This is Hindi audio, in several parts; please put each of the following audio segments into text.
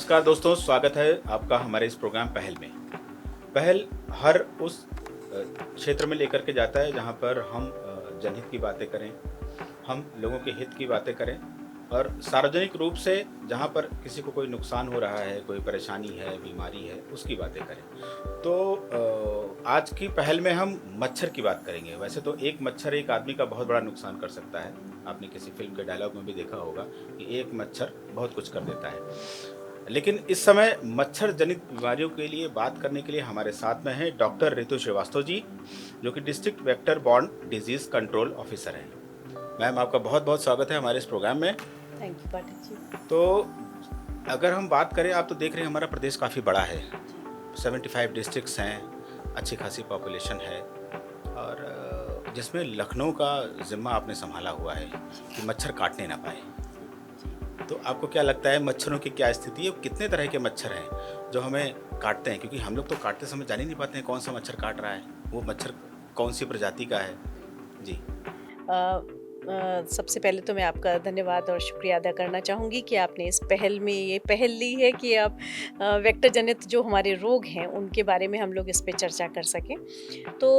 नमस्कार दोस्तों, स्वागत है आपका हमारे इस प्रोग्राम पहल में। पहल हर उस क्षेत्र में लेकर के जाता है जहाँ पर हम जनहित की बातें करें, हम लोगों के हित की बातें करें और सार्वजनिक रूप से जहाँ पर किसी को कोई नुकसान हो रहा है, कोई परेशानी है, बीमारी है, उसकी बातें करें। तो आज की पहल में हम मच्छर की बात करेंगे। वैसे तो एक मच्छर एक आदमी का बहुत बड़ा नुकसान कर सकता है। आपने किसी फिल्म के डायलॉग में भी देखा होगा कि एक मच्छर बहुत कुछ कर देता है। लेकिन इस समय मच्छर जनित बीमारियों के लिए बात करने के लिए हमारे साथ में हैं डॉक्टर रितु श्रीवास्तव जी, जो कि district vector borne disease control officer हैं। मैम, आपका बहुत बहुत स्वागत है हमारे इस प्रोग्राम में। Thank you Pathak ji. तो अगर हम बात करें, आप तो देख रहे हैं हमारा प्रदेश काफ़ी बड़ा है, 75 डिस्ट्रिक्ट्स हैं, अच्छी खासी पॉपुलेशन है और जिसमें लखनऊ का जिम्मा आपने संभाला हुआ है कि मच्छर काटने ना पाए। तो आपको क्या लगता है मच्छरों की क्या स्थिति है? कितने तरह के मच्छर हैं जो हमें काटते हैं? क्योंकि हम लोग तो काटते समय जान ही नहीं पाते हैं कौन सा मच्छर काट रहा है, वो मच्छर कौन सी प्रजाति का है। जी। सबसे पहले तो मैं आपका धन्यवाद और शुक्रिया अदा करना चाहूँगी कि आपने इस पहल में ये पहल ली है कि आप वेक्टर जनित जो हमारे रोग हैं उनके बारे में हम लोग इस पे चर्चा कर सकें। तो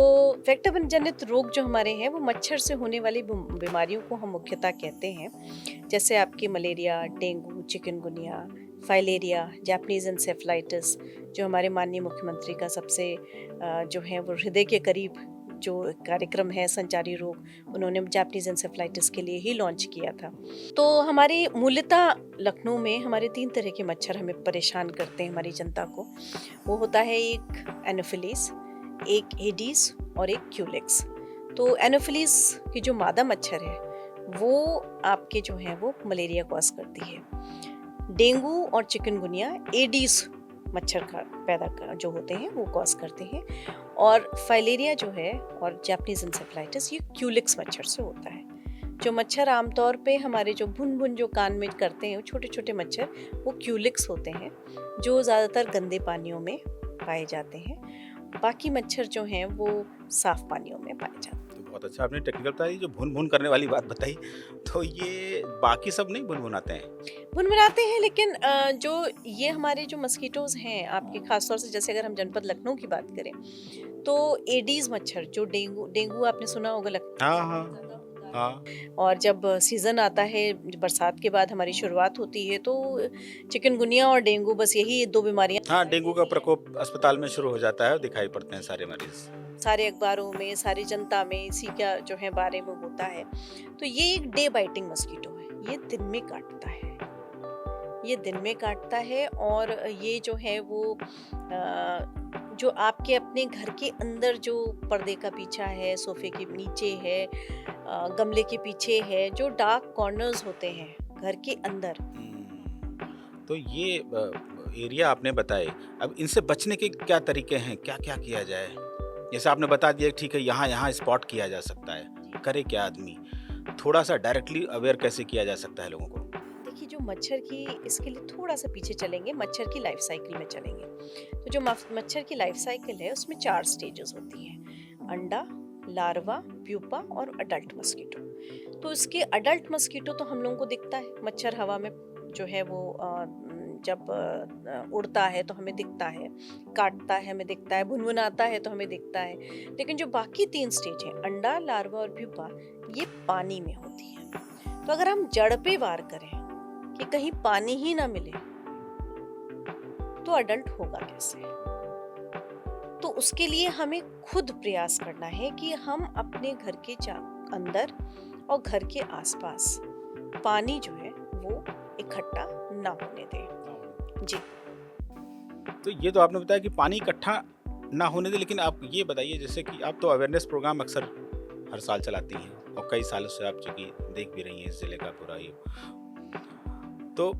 वेक्टर जनित रोग जो हमारे हैं वो मच्छर से होने वाली बीमारियों को हम मुख्यतः कहते हैं, जैसे आपकी malaria, dengue, chikungunya, filaria, Japanese encephalitis, जो हमारे माननीय मुख्यमंत्री का सबसे जो है वो हृदय के करीब जो कार्यक्रम है संचारी रोग, उन्होंने जापानीज एन्सेफेलाइटिस के लिए ही लॉन्च किया था। तो हमारे मूलतः लखनऊ में हमारे 3 तरह के मच्छर हमें परेशान करते हैं हमारी जनता को। वो होता है एक एनोफिलीज, एक एडीज और एक क्यूलेक्स। तो एनोफिलीज की जो मादा मच्छर है वो आपके जो है वो मलेरिया कॉज करती है। डेंगू और चिकनगुनिया एडीज मच्छर का पैदा जो होते हैं वो कॉज करते हैं, और फाइलेरिया जो है और जापानीज एन्सेफेलाइटिस ये क्यूलिक्स मच्छर से होता है। जो मच्छर आमतौर पे हमारे जो भुन जो कान में करते हैं, छोटे छोटे मच्छर, वो क्यूलिक्स होते हैं जो ज़्यादातर गंदे पानियों में पाए जाते हैं। बाकी मच्छर जो हैं वो साफ पानियों में पाए जाते हैं। तो बहुत अच्छा आपने टेक्निकल बताई, जो भुन करने वाली बात बताई। तो ये बाकी सब नहीं भुनभुनाते हैं? भुनभुनाते हैं, लेकिन जो ये हमारे जो मस्कीटोज हैं आपके, खासतौर से जैसे अगर हम जनपद लखनऊ की बात करें तो एडीज मच्छर, जो डेंगू आपने सुना होगा लखनऊ। हाँ हाँ हाँ। और जब सीज़न आता है, बरसात के बाद हमारी शुरुआत होती है, तो चिकनगुनिया और डेंगू, बस यही 2 बीमारियां हाँ, डेंगू का प्रकोप अस्पताल में शुरू हो जाता है और दिखाई पड़ते हैं सारे मरीज। सारे अखबारों में, सारी जनता में इसी का जो है बारे में होता है। तो ये एक डे बाइटिंग मस्कीटो है, ये दिन में काटता है, ये दिन में काटता है। और ये जो है वो जो आपके अपने घर के अंदर जो पर्दे का पीछा है, सोफे के नीचे है, गमले के पीछे है, जो डार्क कॉर्नर्स होते हैं घर के अंदर। तो ये एरिया आपने बताए, अब इनसे बचने के क्या तरीके हैं, क्या क्या किया जाए? जैसे आपने बता दिया ठीक है, यहाँ यहाँ स्पॉट किया जा सकता है, करे क्या आदमी? थोड़ा सा डायरेक्टली अवेयर कैसे किया जा सकता है लोगों को? देखिए, जो मच्छर की, इसके लिए थोड़ा सा पीछे चलेंगे, मच्छर की लाइफ साइकिल में चलेंगे। तो जो मच्छर की लाइफ साइकिल है उसमें 4 स्टेजेस होती हैं: अंडा, लार्वा, प्यूपा और अडल्ट मस्कीटो। तो इसके अडल्ट मस्कीटो तो हम लोगों को दिखता है, मच्छर हवा में जो है वो जब उड़ता है तो हमें दिखता है, काटता है हमें दिखता है, भुनभुनाता है तो हमें दिखता है। लेकिन जो बाकी 3 स्टेज हैं, अंडा, लार्वा और प्यूपा, ये पानी में होती है। तो अगर हम जड़ पे वार करें कि कहीं पानी ही ना मिले तो अडल्ट होगा कैसे? तो उसके लिए हमें खुद प्रयास करना है कि हम अपने घर के अंदर और घर के आसपास पानी जो है वो इकट्ठा ना होने दें। जी। तो ये तो आपने बताया कि पानी इकट्ठा ना होने दे, लेकिन आप ये बताइए, जैसे कि आप तो अवेयरनेस प्रोग्राम अक्सर हर साल चलाती हैं और कई सालों से आप चूंकि देख भी रही हैं इस जिले का पूरा ये, तो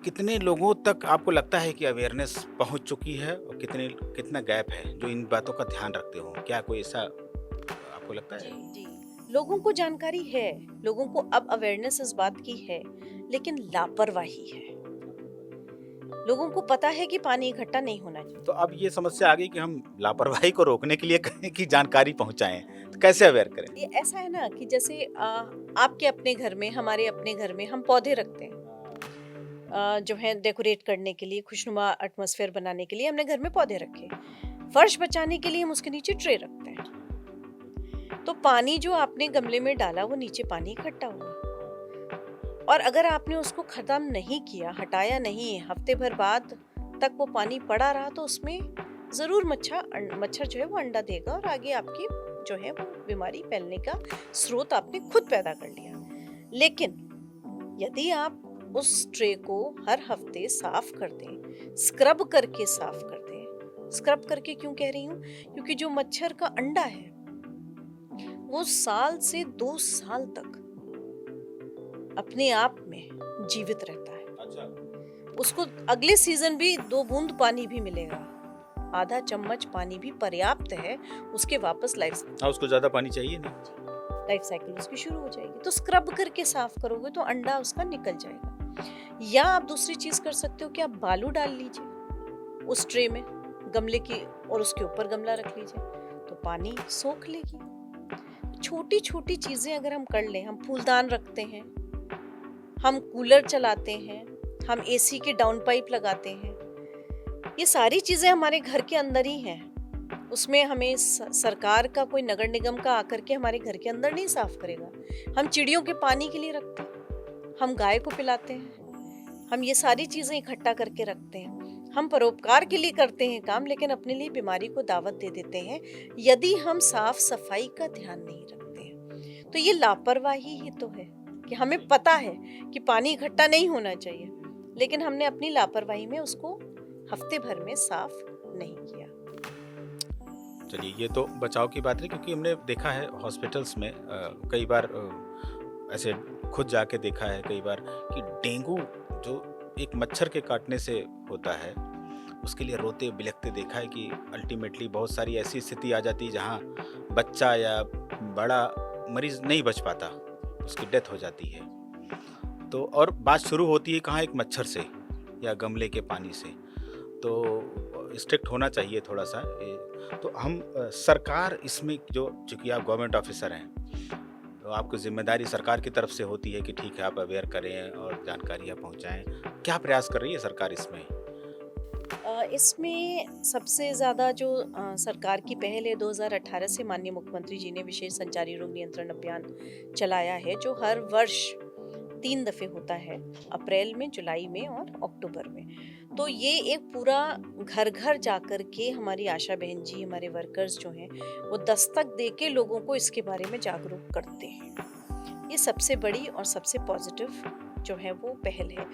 कितने लोगों तक आपको लगता है कि अवेयरनेस पहुंच चुकी है और कितना गैप है जो इन बातों का ध्यान रखते हो? क्या कोई ऐसा आपको लगता है? जी, लोगों को जानकारी है, लोगों को अब अवेयरनेस इस बात की है, लेकिन लापरवाही है। लोगों को पता है कि पानी इकट्ठा नहीं होना चाहिए। तो अब ये समस्या आ गई कि हम लापरवाही को रोकने के लिए कहें कि जानकारी पहुंचाएं, तो कैसे अवेयर करें? ये ऐसा है ना कि जैसे आपके अपने घर में, हमारे अपने घर में हम पौधे रखते हैं, जो है डेकोरेट करने के लिए, खुशनुमा एटमॉस्फेयर बनाने के लिए हमने घर में पौधे रखे। फर्श बचाने के लिए हम उसके नीचे ट्रे रखते हैं। तो पानी जो आपने गमले में डाला वो नीचे पानी इकट्ठा हुआ, और अगर आपने उसको खत्म नहीं किया, हटाया नहीं, हफ्ते भर बाद तक वो पानी पड़ा रहा, तो उसमें ज़रूर मच्छर जो है वो अंडा देगा, और आगे आपकी जो है वो बीमारी फैलने का स्रोत आपने खुद पैदा कर लिया। लेकिन यदि आप उस ट्रे को हर हफ्ते साफ कर दें, स्क्रब करके साफ कर दें। स्क्रब करके क्यों कह रही हूँ? क्योंकि जो मच्छर का अंडा है वो साल से 2 साल तक अपने आप में जीवित रहता है। अच्छा। उसको अगले सीजन भी 2 बूंद पानी भी मिलेगा, आधा चम्मच पानी भी पर्याप्त है, उसके वापस हाँ, उसको ज़्यादा पानी चाहिए नहीं। लाइफ साइकिल उसकी शुरू हो जाएगी। तो स्क्रब करके साफ करोगे तो अंडा उसका निकल जाएगा। या आप दूसरी चीज कर सकते हो कि आप बालू डाल लीजिए उस ट्रे में, गमले की, और उसके ऊपर गमला रख लीजिए, तो पानी सोख लेगी। छोटी छोटी चीजें अगर हम कर लें, हम फूलदान रखते हैं, हम कूलर चलाते हैं, हम एसी के डाउन पाइप लगाते हैं, ये सारी चीजें हमारे घर के अंदर ही हैं। उसमें हमें सरकार का कोई नगर निगम का आकर के हमारे घर के अंदर नहीं साफ करेगा। हम चिड़ियों के पानी के लिए रखते हैं, हम गाय को पिलाते हैं, हम ये सारी चीजें इकट्ठा करके रखते हैं। हम परोपकार के लिए करते हैं काम, लेकिन अपने लिए बीमारी को दावत दे देते हैं यदि हम साफ सफाई का ध्यान नहीं रखते हैं। तो ये लापरवाही ही तो है कि हमें पता है कि पानी इकट्ठा नहीं होना चाहिए, लेकिन हमने अपनी लापरवाही में उसको हफ्ते भर में साफ नहीं किया। चलिए, ये तो बचाव की बात है, क्योंकि हमने देखा है हॉस्पिटल्स में कई बार ऐसे खुद जाके देखा है कई बार कि डेंगू जो एक मच्छर के काटने से होता है, उसके लिए रोते बिलखते देखा है कि अल्टीमेटली बहुत सारी ऐसी स्थिति आ जाती है जहाँ बच्चा या बड़ा मरीज नहीं बच पाता, उसकी डेथ हो जाती है। तो और बात शुरू होती है कहाँ, एक मच्छर से या गमले के पानी से। तो स्ट्रिक्ट होना चाहिए थोड़ा सा। तो हम सरकार इसमें जो, चूँकि आप गवर्नमेंट ऑफिसर हैं, तो आपको जिम्मेदारी सरकार की तरफ से होती है कि ठीक है आप अवेयर करें और जानकारियाँ पहुँचाएं। क्या प्रयास कर रही है सरकार इसमें? इसमें सबसे ज़्यादा जो सरकार की पहल है, 2018 से माननीय मुख्यमंत्री जी ने विशेष संचारी रोग नियंत्रण अभियान चलाया है, जो हर वर्ष 3 दफ़े होता है, अप्रैल में, जुलाई में और अक्टूबर में। तो ये एक पूरा घर घर जाकर के हमारी आशा बहन जी, हमारे वर्कर्स जो हैं, वो दस्तक दे के लोगों को इसके बारे में जागरूक करते हैं। ये सबसे बड़ी और सबसे पॉजिटिव जो है वो पहल है,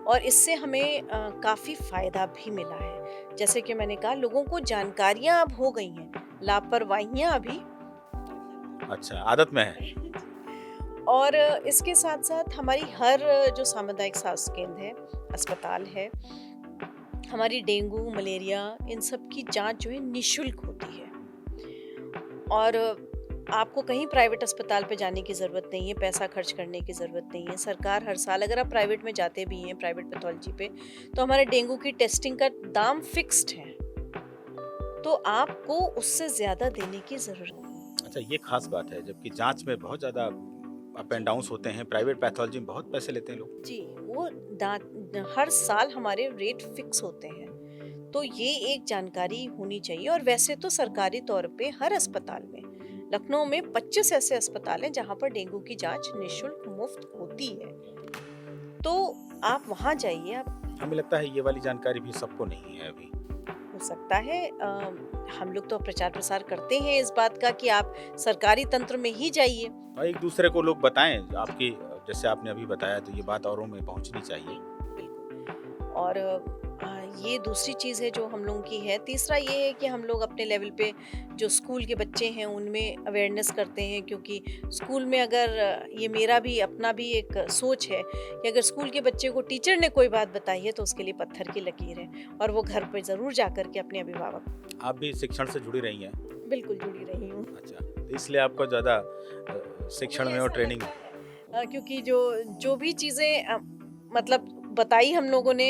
और इससे हमें काफ़ी फ़ायदा भी मिला है। जैसे कि मैंने कहा, लोगों को जानकारियाँ अब हो गई हैं, लापरवाहियाँ अभी अच्छा आदत में है। और इसके साथ साथ हमारी हर जो सामुदायिक स्वास्थ्य केंद्र है, अस्पताल है, हमारी डेंगू, मलेरिया, इन सब की जांच जो है निशुल्क होती है, और आपको कहीं प्राइवेट अस्पताल पे जाने की ज़रूरत नहीं है, पैसा खर्च करने की ज़रूरत नहीं है। सरकार हर साल, अगर आप प्राइवेट में जाते भी हैं, प्राइवेट पैथोलॉजी पे, तो हमारे डेंगू की टेस्टिंग का दाम फिक्स्ड है, तो आपको उससे ज़्यादा देने की ज़रूरत नहीं। अच्छा, ये खास बात है, जबकि जांच में बहुत ज़्यादा अप एंड डाउन्स होते हैं, प्राइवेट पैथोलॉजी में बहुत पैसे लेते हैं लोग। जी, वो हर साल हमारे रेट फिक्स होते हैं, तो ये एक जानकारी होनी चाहिए। और वैसे तो सरकारी तौर पे हर अस्पताल में, लखनऊ में 25 ऐसे अस्पताल हैं जहाँ पर डेंगू की जांच निशुल्क मुफ्त होती है, तो आप वहाँ जाइए। आप, हमें लगता है ये वाली जानकारी भी सबको नहीं है अभी। हो सकता है हम लोग तो प्रचार प्रसार करते हैं इस बात का कि आप सरकारी तंत्र में ही जाइए और एक दूसरे को लोग बताएं, आपकी जैसे आपने अभी बताया, तो ये बात औरों में पहुंचनी चाहिए। बिल्कुल। और ये दूसरी चीज़ है जो हम लोगों की है। तीसरा ये है कि हम लोग अपने लेवल पे जो स्कूल के बच्चे हैं उनमें अवेयरनेस करते हैं, क्योंकि स्कूल में अगर ये मेरा भी अपना भी एक सोच है कि अगर स्कूल के बच्चे को टीचर ने कोई बात बताई है तो उसके लिए पत्थर की लकीर है, और वो घर पे ज़रूर जा कर के अपने अभिभावक। आप भी शिक्षण से जुड़ी रही हैं? बिल्कुल जुड़ी रही हूँ। अच्छा, तो इसलिए आपको ज़्यादा शिक्षण में और ट्रेनिंग। क्योंकि जो भी चीज़ें मतलब बताई हम लोगों ने,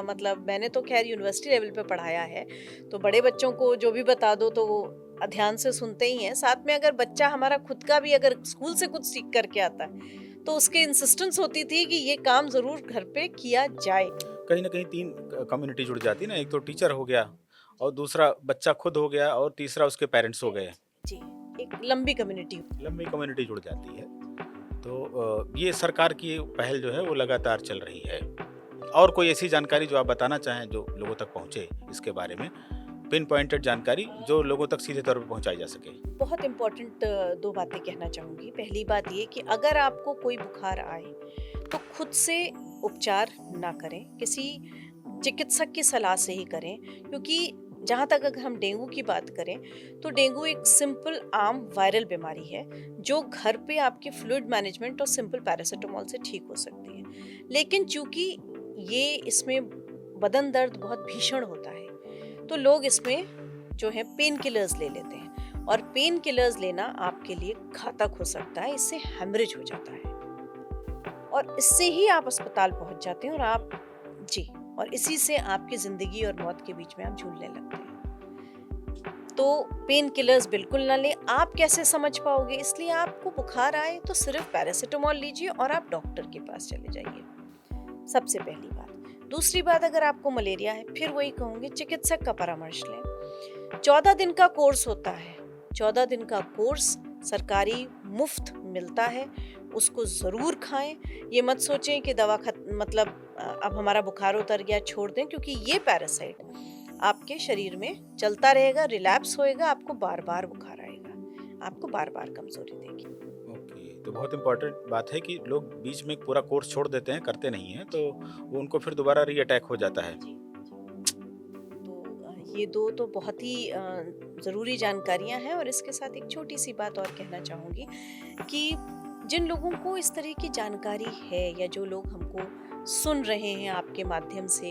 मतलब मैंने तो खैर यूनिवर्सिटी लेवल पे पढ़ाया है, तो बड़े बच्चों को जो भी बता दो तो वो ध्यान से सुनते ही हैं। साथ में अगर बच्चा हमारा खुद का भी अगर स्कूल से कुछ सीख करके आता है तो उसकी इंसिस्टेंस होती थी कि ये काम ज़रूर घर पे किया जाए। कहीं न कहीं 3 कम्युनिटी जुड़ जाती है ना, एक तो टीचर हो गया और दूसरा बच्चा खुद हो गया और तीसरा उसके पेरेंट्स हो गए। जी, एक लंबी कम्युनिटी। लंबी कम्युनिटी जुड़ जाती है। तो ये सरकार की पहल जो है वो लगातार चल रही है। और कोई ऐसी जानकारी जो आप बताना चाहें जो लोगों तक पहुँचे इसके बारे में? पिन पॉइंटेड जानकारी जो लोगों तक सीधे तौर पे पहुँचाई जा सके। बहुत इम्पोर्टेंट 2 बातें कहना चाहूँगी। पहली बात ये कि अगर आपको कोई बुखार आए, तो खुद से उपचार ना करें, किसी चिकित्सक की सलाह से ही करें, क्योंकि जहाँ तक अगर हम डेंगू की बात करें, तो डेंगू एक सिंपल आम वायरल बीमारी है, जो घर पे आपके फ्लूइड मैनेजमेंट और सिंपल पैरासिटामॉल से ठीक हो सकती है। लेकिन चूँकि ये इसमें बदन दर्द बहुत भीषण होता है, तो लोग इसमें जो है पेन किलर्स ले लेते हैं, और पेन किलर्स लेना आपके लिए घातक हो सकता है। इससे हेमरेज हो जाता है और इससे ही आप अस्पताल पहुंच जाते हैं, और आप जी, और इसी से आपकी जिंदगी और मौत के बीच में आप झूलने लगते हैं। तो पेन किलर्स बिल्कुल ना लें। आप कैसे समझ पाओगे? इसलिए आपको बुखार आए तो सिर्फ पैरासिटामॉल लीजिए और आप डॉक्टर के पास चले जाइए, सबसे पहली बात। दूसरी बात, अगर आपको मलेरिया है, फिर वही कहूँगी, चिकित्सक का परामर्श लें। 14 दिन का कोर्स होता है। 14 दिन का कोर्स सरकारी मुफ्त मिलता है, उसको ज़रूर खाएं। ये मत सोचें कि दवा मतलब अब हमारा बुखार उतर गया, छोड़ दें, क्योंकि ये पैरासाइट आपके शरीर में चलता रहेगा, रिलैप्स होएगा, आपको बार बार बुखार आएगा, आपको बार बार कमजोरी देगी। ओके, तो बहुत इम्पोर्टेंट बात है कि लोग बीच में पूरा कोर्स छोड़ देते हैं, करते नहीं हैं, तो वो उनको फिर दोबारा री अटैक हो जाता है। तो ये 2 तो बहुत ही ज़रूरी जानकारियां हैं। और इसके साथ एक छोटी सी बात और कहना चाहूँगी कि जिन लोगों को इस तरह की जानकारी है, या जो लोग हमको सुन रहे हैं आपके माध्यम से,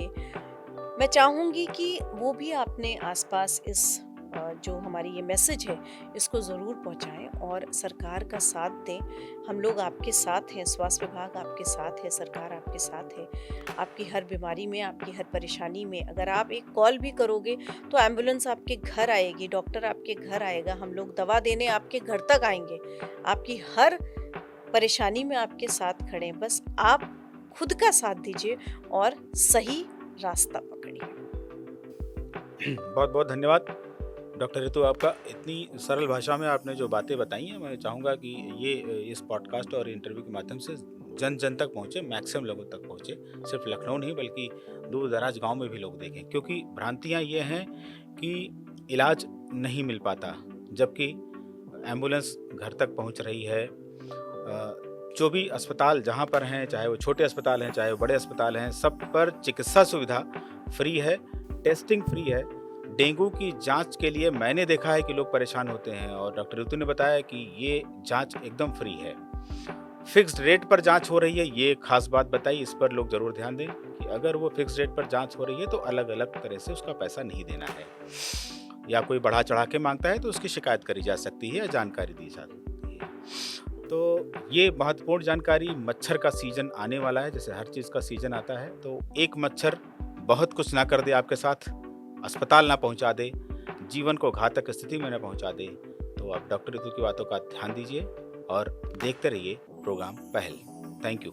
मैं चाहूँगी कि वो भी अपने आसपास इस जो हमारी ये मैसेज है, इसको ज़रूर पहुँचाएं और सरकार का साथ दें। हम लोग आपके साथ हैं, स्वास्थ्य विभाग आपके साथ है, सरकार आपके साथ है। आपकी हर बीमारी में, आपकी हर परेशानी में अगर आप एक कॉल भी करोगे, तो एम्बुलेंस आपके घर आएगी, डॉक्टर आपके घर आएगा, हम लोग दवा देने आपके घर तक आएंगे। आपकी हर परेशानी में आपके साथ खड़े हैं। बस आप खुद का साथ दीजिए और सही रास्ता पकड़िए। बहुत बहुत धन्यवाद डॉक्टर ऋतु, आपका इतनी सरल भाषा में आपने जो बातें बताई हैं। मैं चाहूँगा कि ये इस पॉडकास्ट और इंटरव्यू के माध्यम से जन जन तक पहुँचे, मैक्सिमम लोगों तक पहुँचे। सिर्फ लखनऊ नहीं बल्कि दूर दराज गाँव में भी लोग देखें, क्योंकि भ्रांतियाँ ये हैं कि इलाज नहीं मिल पाता, जबकि एम्बुलेंस घर तक पहुँच रही है। जो भी अस्पताल जहाँ पर हैं, चाहे वो छोटे अस्पताल हैं, चाहे वो बड़े अस्पताल हैं, सब पर चिकित्सा सुविधा फ्री है, टेस्टिंग फ्री है। डेंगू की जांच के लिए मैंने देखा है कि लोग परेशान होते हैं, और डॉक्टर ऋतु ने बताया कि ये जांच एकदम फ्री है। फिक्स्ड रेट पर जांच हो रही है, ये खास बात बताई, इस पर लोग ज़रूर ध्यान दें कि अगर वो फिक्स्ड रेट पर जांच हो रही है तो अलग अलग तरह से उसका पैसा नहीं देना है, या कोई बढ़ा चढ़ा के मांगता है तो उसकी शिकायत करी जा सकती है या जानकारी दी जा सकती है। तो ये महत्वपूर्ण जानकारी। मच्छर का सीजन आने वाला है, जैसे हर चीज़ का सीजन आता है, तो एक मच्छर बहुत कुछ ना कर दे आपके साथ, अस्पताल ना पहुंचा दे, जीवन को घातक स्थिति में ना पहुंचा दे। तो आप डॉक्टर ऋतु की बातों का ध्यान दीजिए और देखते रहिए प्रोग्राम पहल। Thank you.